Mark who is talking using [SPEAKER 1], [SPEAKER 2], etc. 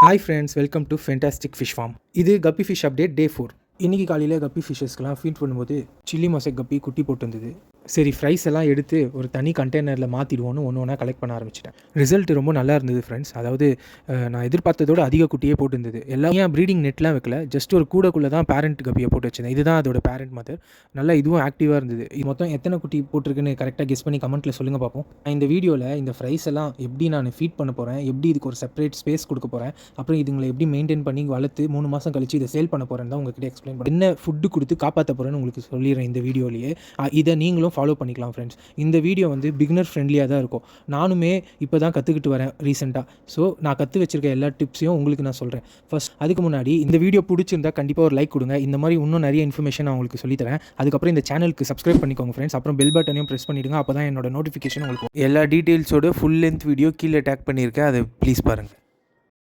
[SPEAKER 1] Hi friends, welcome to Fantastic Fish Farm. இது கப்பி fish update டே 4. இன்றைக்கி காலையில் கப்பி ஃபிஷ்ஷஸ்க்கெலாம் ஃபீட் பண்ணும்போது சில்லி மொசைக் கப்பி குட்டி போட்டுருந்தது. சரி, ஃப்ரைஸ் எல்லாம் எடுத்து ஒரு தனி கண்டெய்னரில் மாற்றிடுவோன்னு ஒன்று ஒன்றா கலெக்ட் பண்ண ஆரம்பிச்சிட்டேன். ரிசல்ட் ரொம்ப நல்லா இருந்தது ஃப்ரெண்ட்ஸ். அதாவது நான் எதிர்பார்த்ததோட அதிக குட்டியே போட்டுருந்தது. எல்லாம் ஏன் ப்ரீடிங் நெட்லாம் வைக்கல, ஜஸ்ட் ஒரு கூடக்குள்ளே தான் பேரண்ட் கப்பியை போட்டு வச்சிருந்தேன். இதுதான் அதோட பேரண்ட் மதர். நல்லா இதுவும் ஆக்டிவாக இருந்தது. இது மொத்தம் எத்தனை குட்டி போட்டிருக்குன்னு கரெக்டாக கெஸ் பண்ணி கமெண்ட்டில் சொல்லுங்கள் பார்ப்போம். இந்த வீடியோவில் இந்த ஃப்ரைஸ் எல்லாம் எப்படி நான் ஃபீட் பண்ண போகிறேன், எப்படி இதுக்கு ஒரு செப்பரேட் ஸ்பேஸ் கொடுக்க போகிறேன், அப்புறம் இதுங்களை எப்படி மெயின்டைன் பண்ணி வளர்த்து 3 மாதம் கழிச்சு இதை சேல் பண்ண போகிறேன் தான் உங்ககிட்ட எக்ஸ்பிளைன் பண்ணேன். என்ன ஃபுட்டு கொடுத்து காப்பாற்ற போகிறேன்னு உங்களுக்கு சொல்லிடுறேன் இந்த வீடியோலேயே. இதை நீங்களும் ஃபாலோ பண்ணிக்கலாம் ஃப்ரெண்ட்ஸ். இந்த வீடியோ பிகினர் ஃப்ரெண்ட்லியாக தான் இருக்கும். நானுமே இப்போ தான் கற்றுக்கிட்டு வரேன் ரீசெண்டாக. ஸோ நான் கற்று வச்சிருக்க எல்லா டிப்ஸையும் உங்களுக்கு நான் சொல்கிறேன். ஃபர்ஸ்ட் அதுக்கு முன்னாடி இந்த வீடியோ பிடிச்சிருந்தா கண்டிப்பாக ஒரு லைக் கொடுங்க. இந்த மாதிரி இன்னும் நிறைய இன்ஃபர்மேஷன் நான் உங்களுக்கு சொல்லித்தரேன். அதுக்கப்புறம் இந்த சேனலுக்கு சப்ஸ்கிரைப் பண்ணிக்கோங்க ஃப்ரெண்ட்ஸ். அப்புறம் பெல் பட்டனையும் ப்ரெஸ் பண்ணிவிடுங்க. அப்போ தான் என்னோட நோட்டிஃபிகேஷன் உங்களுக்கு எல்லா டீட்டெயில்ஸோட ஃபுல் லென்த் வீடியோ கீழே டேக் பண்ணியிருக்கேன். அதை ப்ளீஸ் பாருங்கள்.